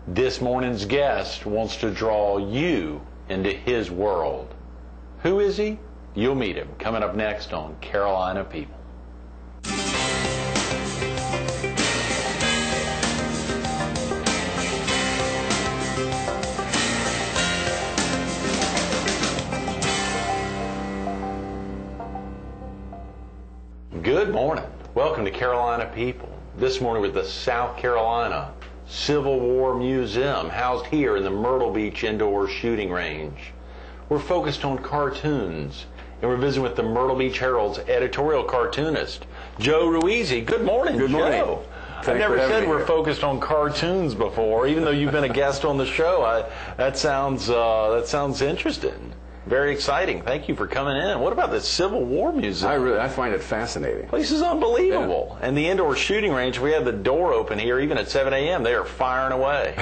This morning's guest wants to draw you into his world. Who is he? You'll meet him coming up next on Carolina People. Good morning. Welcome to Carolina People. This morning with the South Carolina Civil War Museum, housed here in the Myrtle Beach Indoor Shooting Range. We're focused on cartoons, and we're visiting with the Myrtle Beach Herald's editorial cartoonist, Joe Ruisi. Good morning, Good morning. Joe. I've never said we're focused on cartoons before, even though you've been a guest on the show. That sounds interesting. Very exciting. Thank you for coming in. What about the Civil War Museum? I find it fascinating. The place is unbelievable. Yeah. And the indoor shooting range, we had the door open here, even at 7 a.m. They are firing away.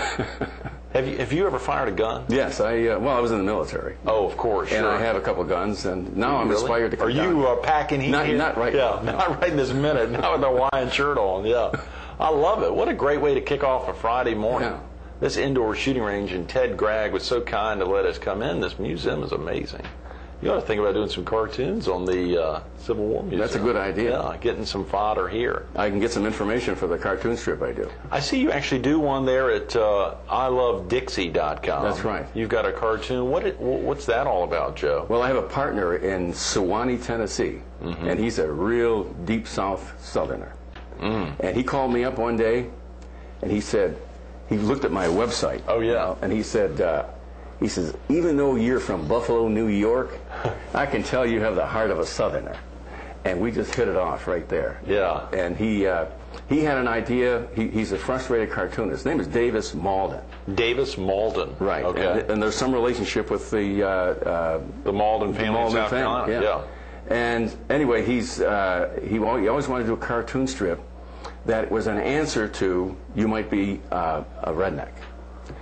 Have you ever fired a gun? Yes, I was in the military. Oh, of course. And sure. I have a couple guns, and now I'm inspired to come Are down. you packing heat? Not right now. Yeah, not right this minute. Not with a Hawaiian shirt on. Yeah, I love it. What a great way to kick off a Friday morning. Yeah. This indoor shooting range, and Ted Gregg was so kind to let us come in. This museum is amazing. You ought to think about doing some cartoons on the Civil War Museum. That's a good idea. Yeah, getting some fodder here. I can get some information for the cartoon strip I do. I see you actually do one there at ilovedixie.com. That's right. You've got a cartoon. What's that all about, Joe? Well, I have a partner in Sewanee, Tennessee, and he's a real deep South Southerner. And he called me up one day, and he said, he looked at my website. Oh, yeah. And he said, even though you're from Buffalo, New York, I can tell you have the heart of a Southerner. And we just hit it off right there. Yeah. And he had an idea. He's a frustrated cartoonist. His name is Davis Malden. Davis Malden. Right. Okay. And there's some relationship with the Malden family in South Carolina. Yeah. And anyway, he always wanted to do a cartoon strip that was an answer to You Might Be a Redneck.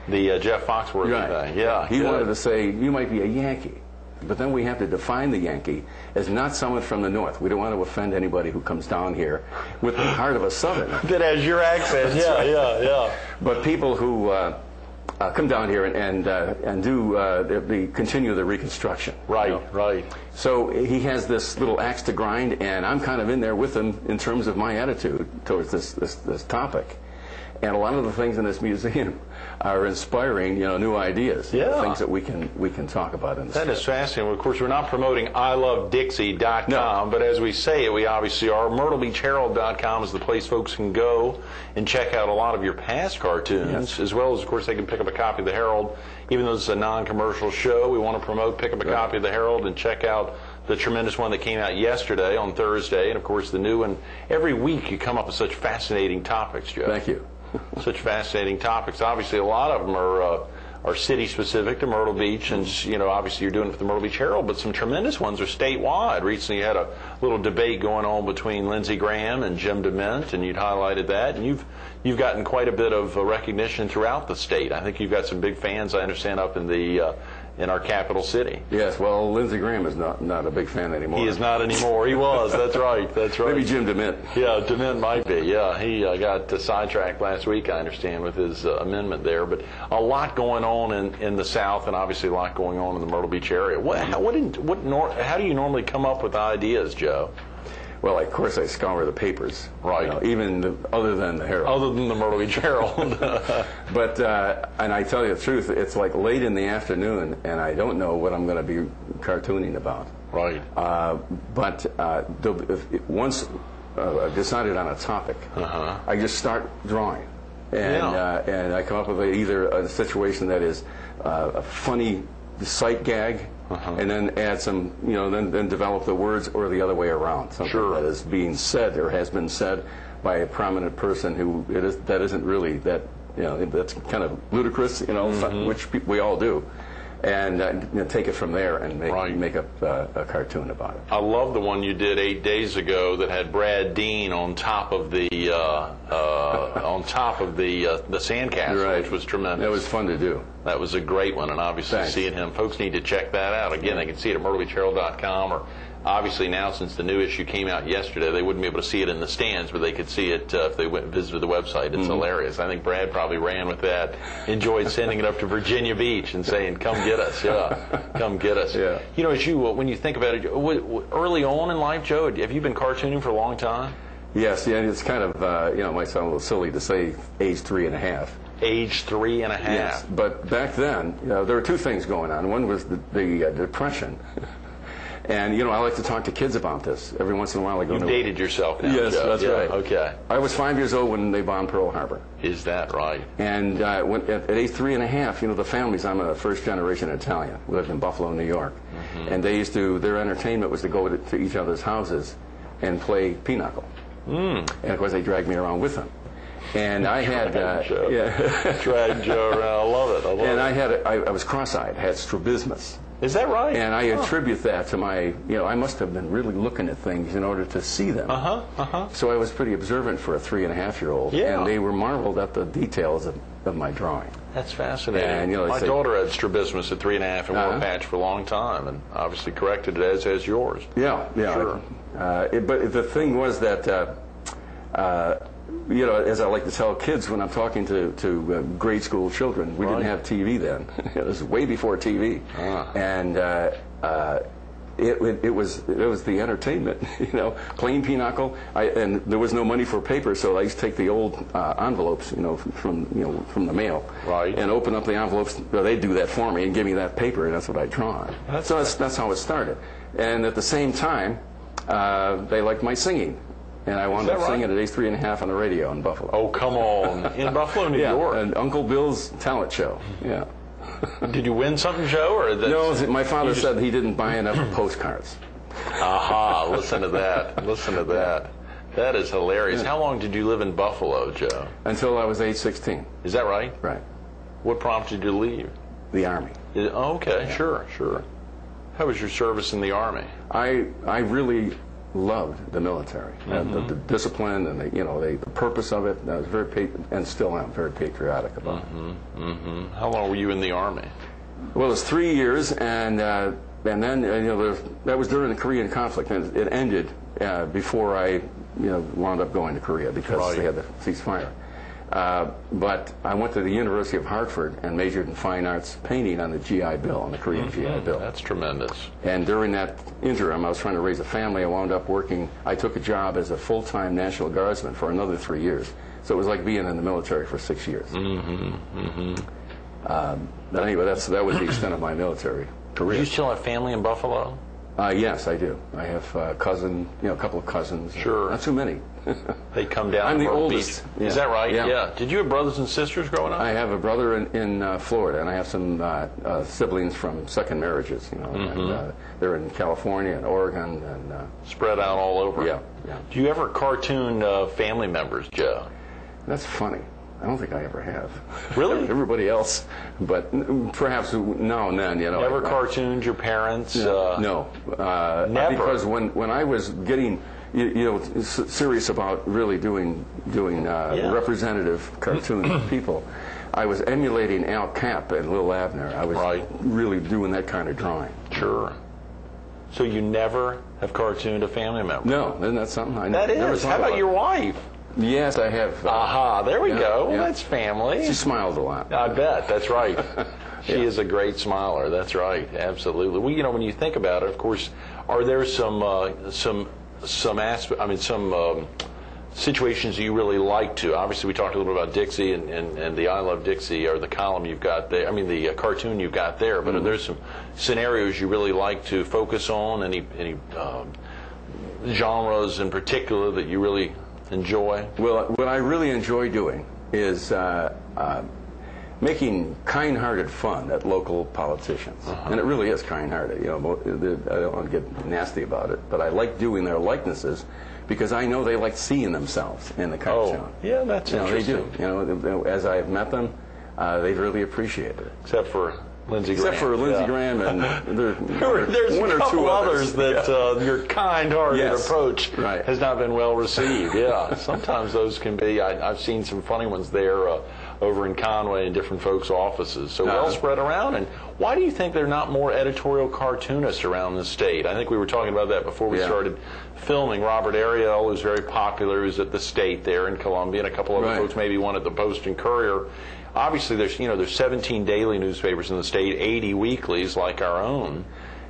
The Jeff Foxworthy thing. Yeah. He wanted to say, you might be a Yankee. But then we have to define the Yankee as not someone from the North. We don't want to offend anybody who comes down here with the heart of a Southerner. That has your accent. Yeah. But people who come down here and continue the Reconstruction. Right, you know? right. So he has this little axe to grind, and I'm kind of in there with him in terms of my attitude towards this topic. And a lot of the things in this museum are inspiring, new ideas. Yeah. Things that we can talk about in the That is fascinating. Of course, we're not promoting ilovedixie.com, No. but as we say it, we obviously are. MyrtleBeachHerald.com is the place folks can go and check out a lot of your past cartoons, as well as, of course, they can pick up a copy of the Herald. Even though this is a non-commercial show, we want to promote, pick up a copy of the Herald and check out the tremendous one that came out yesterday on Thursday, and, of course, the new one. Every week you come up with such fascinating topics, Joe. Thank you. Such fascinating topics. Obviously, a lot of them are city specific to Myrtle Beach, and obviously you're doing it for the Myrtle Beach Herald. But some tremendous ones are statewide. Recently, you had a little debate going on between Lindsey Graham and Jim DeMint, and you'd highlighted that. And you've gotten quite a bit of recognition throughout the state. I think you've got some big fans, I understand, up in the in our capital city. Yes, well, Lindsey Graham is not a big fan anymore. He is not anymore. He was. That's right. That's right. Maybe Jim DeMint. Yeah, DeMint might be. Yeah, he got sidetracked last week, I understand, with his amendment there. But a lot going on in the South, and obviously a lot going on in the Myrtle Beach area. How do you normally come up with ideas, Joe? Well, of course, I scour the papers. Right. Other than the Herald. Other than the Myrtle Beach Herald. But, and I tell you the truth, it's like late in the afternoon, and I don't know what I'm going to be cartooning about. Right. But once I've decided on a topic, I just start drawing. And I come up with either a situation that is a funny sight gag, and then add some, then develop the words, or the other way around. Something that is being said or has been said by a prominent person that isn't really that, that's kind of ludicrous, which we all do. And take it from there and make up a cartoon about it. I love the one you did 8 days ago that had Brad Dean on top of the on top of the sandcastle, Right. which was tremendous. That was fun to do. That was a great one, and obviously Thanks. seeing him, folks need to check that out. Again, they can see it at myrtlebeachherald.com, or obviously now since the new issue came out yesterday, they wouldn't be able to see it in the stands, but they could see it if they went and visited the website. It's hilarious. I think Brad probably ran with that, enjoyed sending it up to Virginia Beach and saying, "Come get us, yeah, come get us." Yeah. You know, as you when you think about it, early on in life, Joe, have you been cartooning for a long time? Yes, yeah, it's kind of, it might sound a little silly to say age 3.5. Age 3.5. Yes, but back then, there were two things going on. One was the Depression. And, I like to talk to kids about this. Every once in a while I go You've dated yourself now, Yes, Joe. that's right. Okay. I was 5 years old when they bombed Pearl Harbor. Is that right? And at age 3.5, the families, I'm a first-generation Italian. We lived in Buffalo, New York. And they used to, their entertainment was to go to each other's houses and play pinochle. And, of course, they dragged me around with them. And I had... Drag Joe. Yeah. Drag Joe around. I love it. I love it. I was cross-eyed. I had strabismus. Is that right? And I attribute that to my, I must have been really looking at things in order to see them. So I was pretty observant for a 3.5-year-old. Yeah. And they were marveled at the details of my drawing. That's fascinating. And, my daughter had strabismus at 3.5 and wore a patch for a long time, and obviously corrected it as has yours. Yeah, yeah. Sure. But the thing was that, as I like to tell kids when I'm talking to grade school children, we didn't have TV then. It was way before TV. And it was the entertainment, playing pinochle. And there was no money for paper, so I used to take the old envelopes, from the mail, right, and open up the envelopes. Well, they'd do that for me and give me that paper, and that's what I'd draw on. That's how it started. And at the same time, they liked my singing. And I wound up singing at age 3.5 on the radio in Buffalo. Oh, come on. In Buffalo, New York? And Uncle Bill's talent show. Yeah. Did you win something, Joe? Or no, my father said he didn't buy enough postcards. Aha, listen to that. Listen to that. That is hilarious. How long did you live in Buffalo, Joe? Until I was age 16. Is that right? Right. What prompted you to leave? The Army. Okay, yeah. Sure. How was your service in the Army? I really loved the military, the discipline and the purpose of it. I was and still am very patriotic about it. How long were you in the Army? Well, it was 3 years, and then that was during the Korean conflict, and it ended before I wound up going to Korea because they had the ceasefire. But I went to the University of Hartford and majored in fine arts painting on the GI Bill, on the Korean GI Bill. That's tremendous. And during that interim, I was trying to raise a family. I wound up working. I took a job as a full-time National Guardsman for another 3 years. So it was like being in the military for 6 years. But anyway, that was the extent of my military career. Do you still have family in Buffalo? Yes, I do. I have a couple of cousins. Sure. Not too many. They come down. I'm to the Myrtle oldest. Beach. Is that right? Yeah. Did you have brothers and sisters growing up? I have a brother in Florida, and I have some siblings from second marriages. And, they're in California and Oregon and spread out all over. Yeah. Do you ever cartoon family members, Joe? That's funny. I don't think I ever have. Really? Everybody else, but perhaps now and then. Never cartooned your parents? No. Never. Because when I was getting serious about really doing representative cartoon people, I was emulating Al Cap and Lil Abner. I was really doing that kind of drawing. Sure. So you never have cartooned a family member? No, isn't that something? That is. Never How about your wife? Yes, I have. Aha, there we go. Well, that's family. She smiles a lot. I bet. That's right. She is a great smiler. That's right. Absolutely. Well, when you think about it, of course, are there some situations you really like to? Obviously, we talked a little bit about Dixie and the I Love Dixie, or the column you've got there. I mean, the cartoon you've got there. But are there some scenarios you really like to focus on? Any genres in particular that you really enjoy? Well, what I really enjoy doing is making kind-hearted fun at local politicians. And it really is kind-hearted. I don't want to get nasty about it, but I like doing their likenesses because I know they like seeing themselves in the cartoon. Oh, that's interesting. They do. As I've met them, they've really appreciated it. Except for Lindsey Graham. Except for Lindsey Graham and there's one a or couple two others that your kind-hearted Yes. approach Right. has not been well received. Yeah, sometimes those can be. I've seen some funny ones there over in Conway in different folks' offices. So well spread around. And why do you think there are not more editorial cartoonists around the state? I think we were talking about that before we started filming. Robert Ariel, who's very popular, who's at the State there in Columbia, and a couple other folks, maybe one at the Post and Courier. Obviously, there's 17 daily newspapers in the state, 80 weeklies like our own,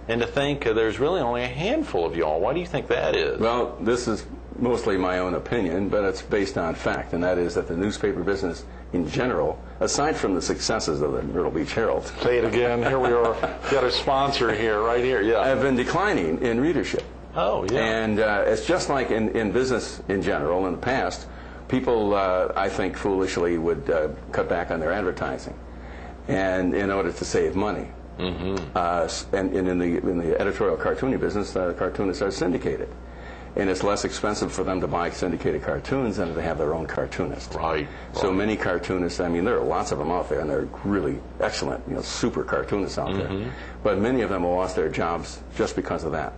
and to think there's really only a handful of y'all. Why do you think that is? Well, this is mostly my own opinion, but it's based on fact, and that is that the newspaper business in general, aside from the successes of the Myrtle Beach Herald, say it again. Here we are. Got a sponsor here, right here. Yeah, have been declining in readership. Oh, yeah. And it's just like in business in general in the past. People, I think, foolishly would cut back on their advertising, and in order to save money. Mm-hmm. And in the editorial cartooning business, cartoonists are syndicated, and it's less expensive for them to buy syndicated cartoons than to have their own cartoonist. Right. So many cartoonists. I mean, there are lots of them out there, and they're really excellent, super cartoonists out there. But many of them have lost their jobs just because of that.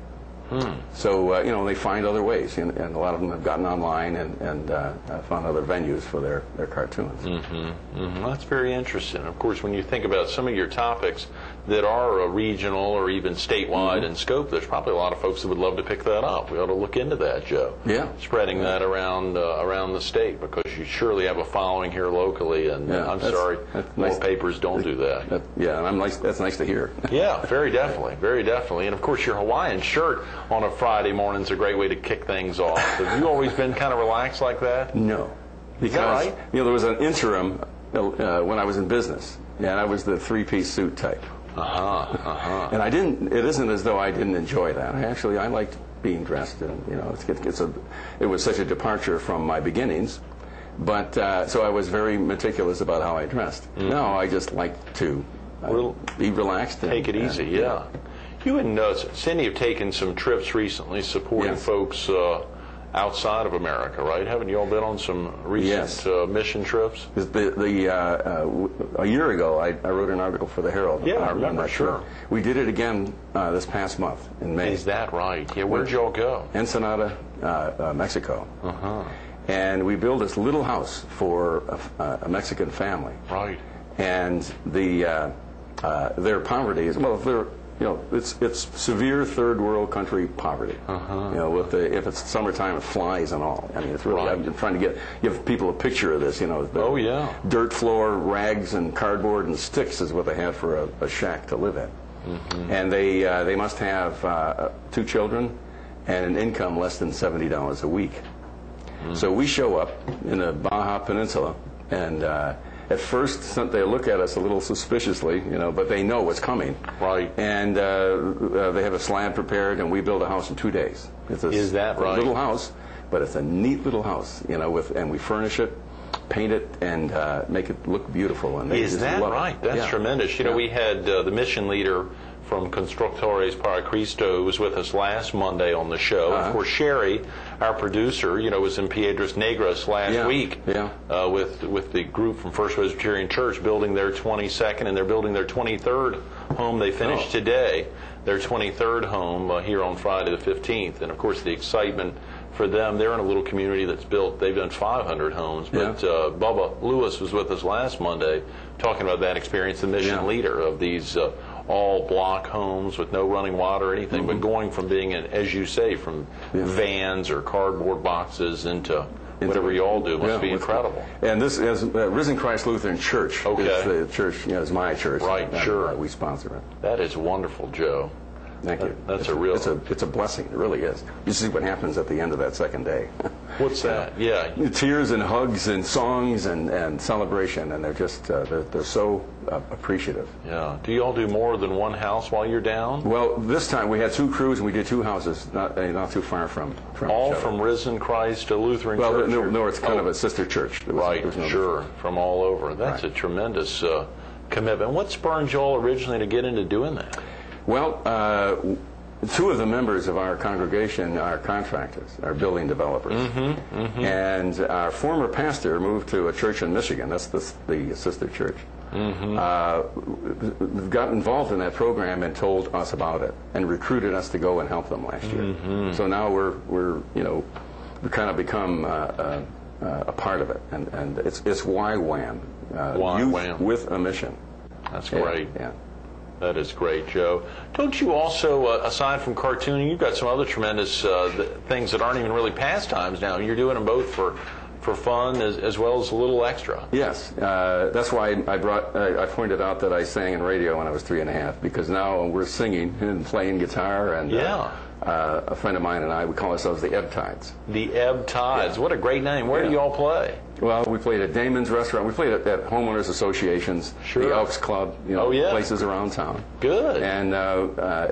So, they find other ways, and a lot of them have gotten online and found other venues for their cartoons. That's very interesting. Of course, when you think about some of your topics that are regional or even statewide in scope, there's probably a lot of folks that would love to pick that up. We ought to look into that, Joe. Yeah. Spreading that around the state, because you surely have a following here locally, and I'm sorry, more papers don't do that. That's nice to hear. Yeah, very definitely, very definitely. And of course, your Hawaiian shirt on a Friday morning is a great way to kick things off. Have you always been kind of relaxed like that? No. Because, there was an interim when I was in business, and I was the three-piece suit type. And it isn't as though I didn't enjoy that. I liked being dressed, and, it was such a departure from my beginnings. But, so I was very meticulous about how I dressed. Now I just like to be relaxed. Take it easy, yeah. You and Cindy have taken some trips recently supporting folks outside of America, right? Haven't you all been on some recent mission trips? A year ago, I wrote an article for the Herald. Yeah, I remember, sure. We did it again this past month in May. Is that right? Yeah, where'd you all go? Ensenada, Mexico. And we built this little house for a Mexican family. Right. And their poverty is, it's severe third world country poverty. If it's summertime, it flies and all. I mean, it's really. I've been trying to give people a picture of this. Dirt floor, rags, and cardboard and sticks is what they have for a shack to live in. And they must have 2 children and an income less than $70 a week. So we show up in the Baja Peninsula, and at first they look at us a little suspiciously, but they know what's coming. Right. And they have a slab prepared, and we build a house in 2 days. Is that right? It's a little house, but it's a neat little house, and we furnish it, paint it, and make it look beautiful. And Is that right? That's tremendous. We had the mission leader from Constructores para Cristo, who was with us last Monday on the show. Of course, Sherry, our producer, was in Piedras Negras last week with the group from First Presbyterian Church building their 22nd, and they're building their 23rd home. They finished today their 23rd home here on Friday the 15th. And, of course, the excitement for them, they're in a little community that's built, they've done 500 homes. But Bubba Lewis was with us last Monday talking about that experience, the mission leader of these all block homes with no running water or anything, but going from being in, as you say, from vans or cardboard boxes into whatever you all do must be incredible. And this is Risen Christ Lutheran Church. Okay. Is the church, is my church. Right, sure. We sponsor it. That is wonderful, Joe. Thank you. That's it's a blessing. It really is. You see what happens at the end of that second day. What's that? Yeah. Tears and hugs and songs and celebration, and they're just they're so appreciative. Yeah. Do you all do more than one house while you're down? Well, this time we had 2 crews and we did 2 houses, not too far from all each other. from Risen Christ to Lutheran Church. Well, no, it's kind of a sister church. Sure, from all over. That's a tremendous commitment. What spurred you all originally to get into doing that? Well, two of the members of our congregation are contractors, are building developers. And our former pastor moved to a church in Michigan. That's the sister church. Got involved in that program and told us about it and recruited us to go and help them last year. So now we're we kind of become a part of it, and it's YWAM, Youth with a Mission. That's great. Yeah. That is great, Joe. Don't you also, aside from cartooning, you've got some other tremendous things that aren't even really pastimes now. You're doing them both for fun as well as a little extra. Yes, that's why I pointed out that I sang in radio when I was 3.5, because now we're singing and playing guitar, and a friend of mine and I, we call ourselves the Ebb Tides. The Ebb Tides. Yeah. What a great name. Where do you all play? Well, we played at Damon's Restaurant. We played at homeowners associations, the Elks Club, places around town. Good. And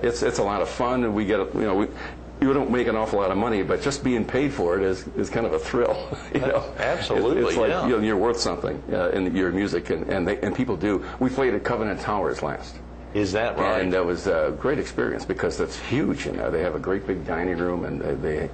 it's a lot of fun, and we get you don't make an awful lot of money, but just being paid for it is kind of a thrill. Absolutely, it's like you're worth something in your music, and people do. We played at Covenant Towers last. Is that right? And that was a great experience because that's huge. They have a great big dining room, and the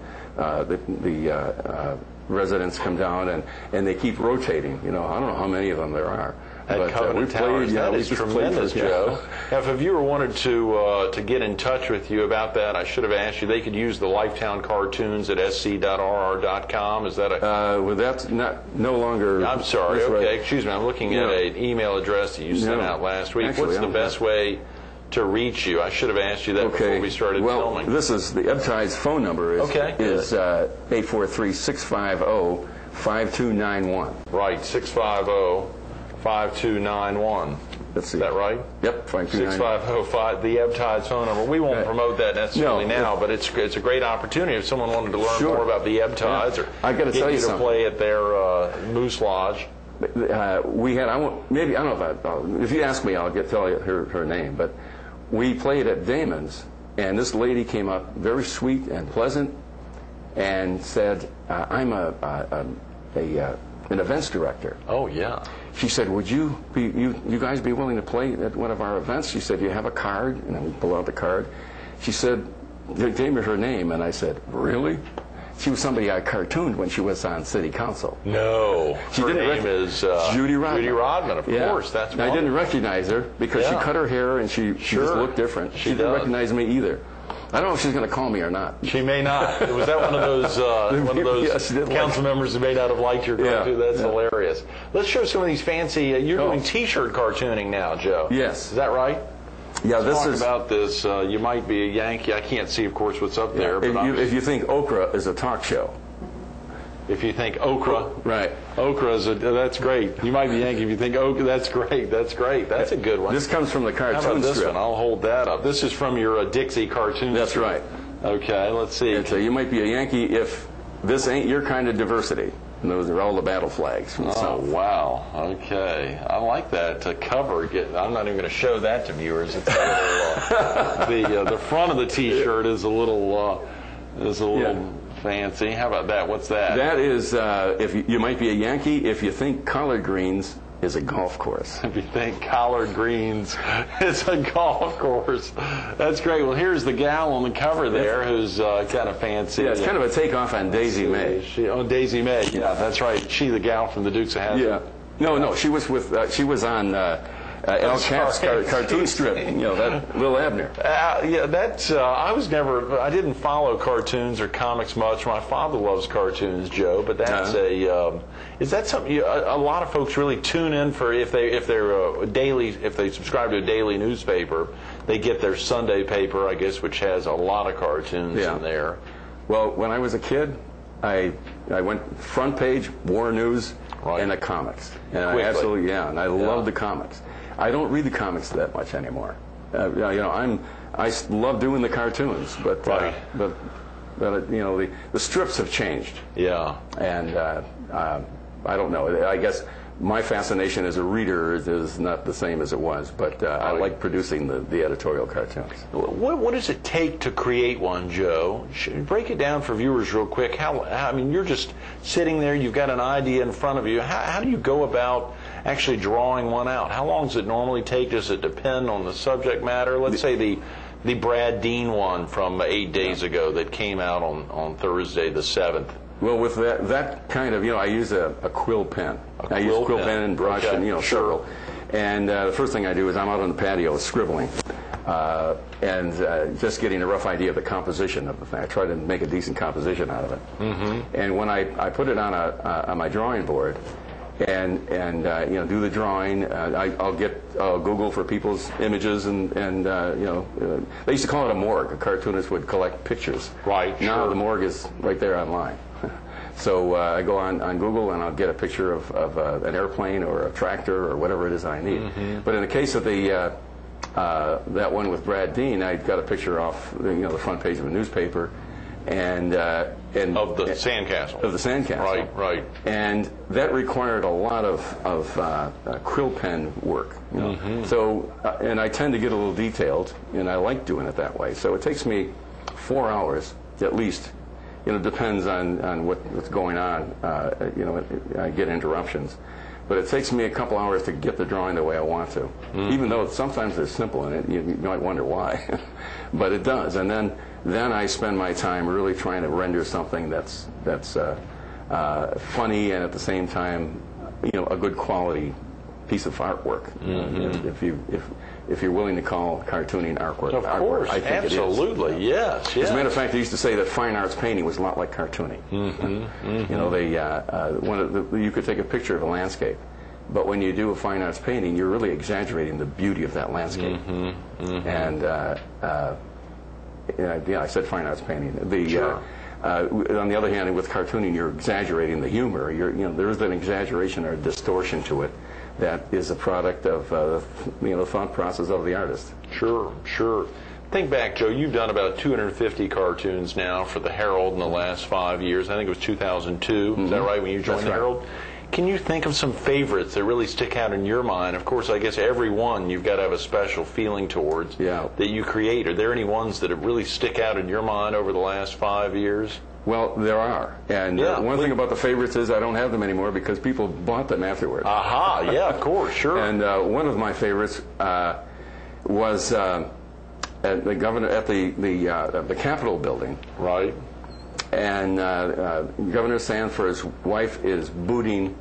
residents come down and they keep rotating. I don't know how many of them there are. At Covenant Towers, that is tremendous, Joe. Now, if a viewer wanted to get in touch with you about that, I should have asked you. They could use the Lifetown cartoons at sc.rr.com. Is that a? Well, that's no longer. I'm sorry. Okay, right. Excuse me. I'm looking at an email address that you sent out last week. Actually, what's the best way to reach you? I should have asked you that before we started filming. Well, this is the Ebb Tides phone number is 843-650-5291. Right, 650-5291. Let's see. Is that right? Yep, 6505, the Ebb Tides phone number. We won't promote that necessarily now, but it's a great opportunity if someone wanted to learn more about the Ebb Tides or I gotta tell you to play at their Moose Lodge. We had, I don't know if you ask me, I'll tell you her name, but we played at Damon's, and this lady came up, very sweet and pleasant, and said, I'm an events director. Oh, yeah. She said, would you guys be willing to play at one of our events? She said, you have a card? And then we pull out the card. She said, they gave me her name, and I said, really? She was somebody I cartooned when she was on city council. No. Her name is Judy Rodman. Judy Rodman, of course. That's I didn't recognize her because she cut her hair and she just looked different. She didn't recognize me either. I don't know if she's going to call me or not. She may not. Was that one of those council members who may not have liked your cartoon? That's hilarious. Let's show some of these fancy. You're doing T-shirt cartooning now, Joe. Yes. Is that right? Yeah, Let's talk about this. You might be a Yankee. I can't see, of course, what's up there. But if you think Okra is a talk show. If you think Okra. Right. Okra is that's great. You might be Yankee if you think Okra. That's great. That's great. That's a good one. This comes from the cartoon How about this strip. one? I'll hold that up. This is from your Dixie cartoon That's strip. right. Okay, let's see. And so you might be a Yankee if this ain't your kind of diversity. And those are all the battle flags from the South. Wow. Okay. I like that cover. I'm not even going to show that to viewers. It's a little, the front of the T-shirt is a little fancy. How about that? What's that? That is, if you might be a Yankee if you think collard greens is a golf course. If you think collard greens is a golf course. That's great. Well, here's the gal on the cover there who's kind of fancy. Yeah, it's kind of a takeoff on Daisy May. Daisy May. Yeah, that's right. She, the gal from the Dukes of Hazzard. Yeah. No, she was on Al Capp's cartoon strip, that Lil Abner. I didn't follow cartoons or comics much. My father loves cartoons, Joe, but that's is that something a lot of folks really tune in for if they subscribe to a daily newspaper, they get their Sunday paper, I guess, which has a lot of cartoons in there. Well, when I was a kid, I went front page, war news, and the comics. And I absolutely, and I love the comics. I don't read the comics that much anymore. I love doing the cartoons, but the strips have changed. Yeah. And I don't know. I guess my fascination as a reader is not the same as it was, but I like producing the editorial cartoons. What does it take to create one, Joe? Break it down for viewers real quick. You're just sitting there, you've got an idea in front of you. How do you go about actually drawing one out? How long does it normally take? Does it depend on the subject matter? Let's say the Brad Dean one from 8 days ago that came out on Thursday the 7th. Well, with that kind of, I use a quill pen. I use quill pen and brush, okay. and circle. And the first thing I do is I'm out on the patio scribbling, and just getting a rough idea of the composition of the thing. I try to make a decent composition out of it. Mm-hmm. And when I put it on my drawing board, and do the drawing, I'll Google for people's images, and they used to call it a morgue. A cartoonist would collect pictures. Right. Now sure. the morgue is right there online. So I go on Google and I'll get a picture of an airplane or a tractor or whatever it is I need. Mm-hmm. But in the case of the that one with Brad Dean, I got a picture off the front page of a newspaper, and of the sandcastle. Of the sandcastle. Right. And that required a lot of quill pen work. Mm-hmm. So and I tend to get a little detailed, and I like doing it that way. So it takes me 4 hours at least. It depends on what's going on. I get interruptions, but it takes me a couple hours to get the drawing the way I want to. Mm-hmm. Even though sometimes they're simple in it, you might wonder why, but it does. And then I spend my time really trying to render something that's funny and at the same time, a good quality piece of artwork. Mm-hmm. If you're willing to call cartooning artwork, of course, I think absolutely, it is. Yes. As a matter of fact, they used to say that fine arts painting was a lot like cartooning. Mm-hmm. You could take a picture of a landscape, but when you do a fine arts painting, you're really exaggerating the beauty of that landscape. Mm-hmm. Mm-hmm. And I said fine arts painting. Sure. On the other hand, with cartooning, you're exaggerating the humor. There is an exaggeration or distortion to it that is a product of the thought process of the artist. Sure. Think back, Joe. You've done about 250 cartoons now for the Herald in the last 5 years. I think it was 2002. Mm-hmm. Is that right? When you joined the Herald. Can you think of some favorites that really stick out in your mind? Of course, I guess every one you've got to have a special feeling towards that you create. Are there any ones that really stick out in your mind over the last 5 years? Well, there are. And one thing about the favorites is I don't have them anymore because people bought them afterward. Aha, yeah, of course, sure. And one of my favorites was at the governor at the Capitol building. Right. And Governor Sanford's wife is booting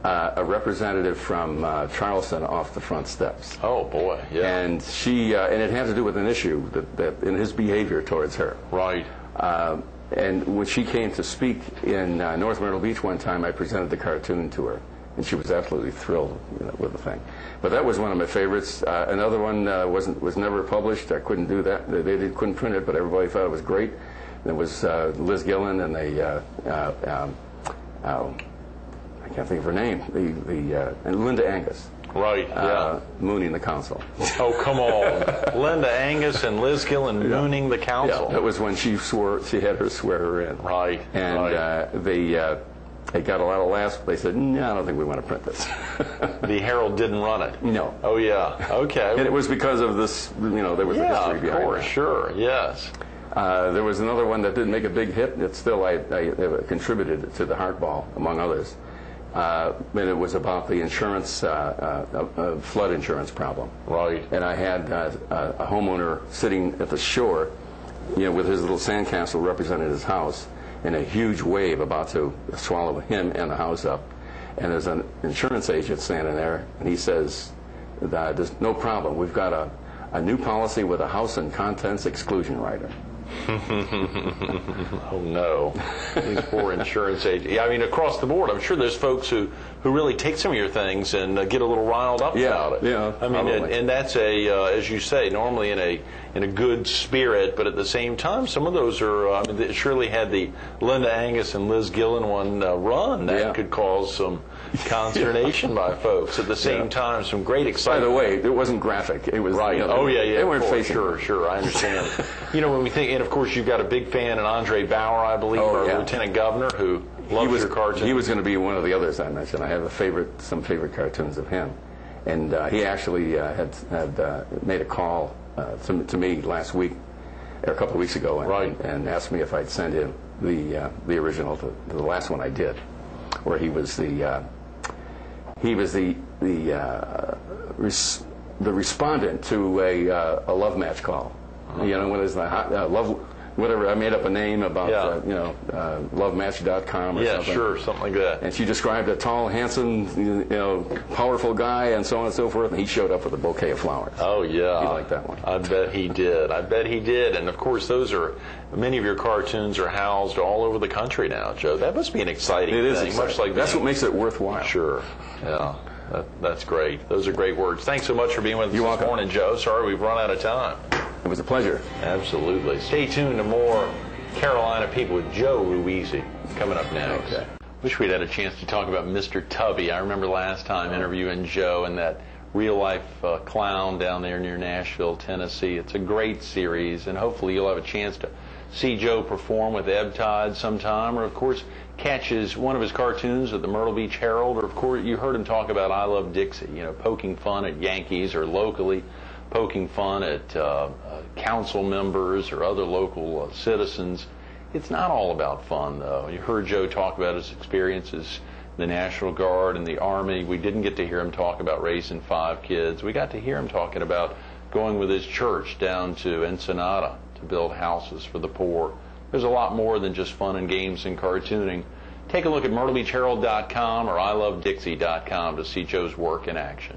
a representative from Charleston off the front steps. Oh boy, yeah. And she and it had to do with an issue that in his behavior towards her. Right. And when she came to speak in North Myrtle Beach one time, I presented the cartoon to her, and she was absolutely thrilled with the thing. But that was one of my favorites. Another one was never published. I couldn't do that. They couldn't print it, but everybody thought it was great. It was Liz Gillen and I can't think of her name. And Linda Angus. Right, yeah. Mooning the council. Oh, come on. Linda Angus and Liz Gillen mooning the council. Yeah, that was when she had her swearer in. Right. And they got a lot of laughs, but they said, no, I don't think we want to print this. The Herald didn't run it? No. Oh, yeah. Okay. And it was because of this, there was a history behind it. Of course, sure, yes. There was another one that didn't make a big hit. It still, I contributed to the Hardball, among others. And it was about the insurance, flood insurance problem. Right. And I had a homeowner sitting at the shore, with his little sandcastle representing his house, and a huge wave about to swallow him and the house up. And there's an insurance agent standing there, and he says, "There's no problem. We've got a new policy with a house and contents exclusion rider." Oh no, these poor insurance agents. Yeah, I mean, across the board, I'm sure there's folks who really take some of your things and get a little riled up about it. Yeah, I mean, and that's as you say, normally in a good spirit, but at the same time, some of those are. It surely had the Linda Angus and Liz Gillen one run that could cause some consternation by folks. At the same time, some great excitement. By the way, it wasn't graphic. It was right. They weren't facing. Sure, I understand. When we think, and of course, you've got a big fan in Andre Bauer, I believe, our Lieutenant Governor, who loves your cartoons. He was going to be one of the others I mentioned. I have some favorite cartoons of him, and he actually had made a call to me last week, or a couple of weeks ago, and asked me if I'd send him the original to the last one I did, where he was the respondent to a love match call. You know, what is the love? Whatever, I made up a name about, lovematch.com or something. Yeah, sure, something like that. And she described a tall, handsome, powerful guy and so on and so forth, and he showed up with a bouquet of flowers. Oh, yeah. He liked that one. I bet he did. I bet he did. And, of course, many of your cartoons are housed all over the country now, Joe. That must be an exciting thing. It is exciting. Much like that's what makes it worthwhile. Sure, yeah. That's great. Those are great words. Thanks so much for being with us this morning, Joe. Sorry we've run out of time. It was a pleasure. Absolutely. Stay tuned to more Carolina People with Joe Ruisi coming up next. Okay. Wish we'd had a chance to talk about Mr. Tubby. I remember last time interviewing Joe and that real-life clown down there near Nashville, Tennessee. It's a great series, and hopefully you'll have a chance to see Joe perform with Ebb Tide sometime, or, of course, catches one of his cartoons at the Myrtle Beach Herald, or, of course, you heard him talk about I Love Dixie, poking fun at Yankees or locally, poking fun at council members or other local citizens. It's not all about fun, though. You heard Joe talk about his experiences in the National Guard and the Army. We didn't get to hear him talk about raising 5 kids. We got to hear him talking about going with his church down to Ensenada to build houses for the poor. There's a lot more than just fun and games and cartooning. Take a look at myrtlebeachherald.com or ilovedixie.com to see Joe's work in action.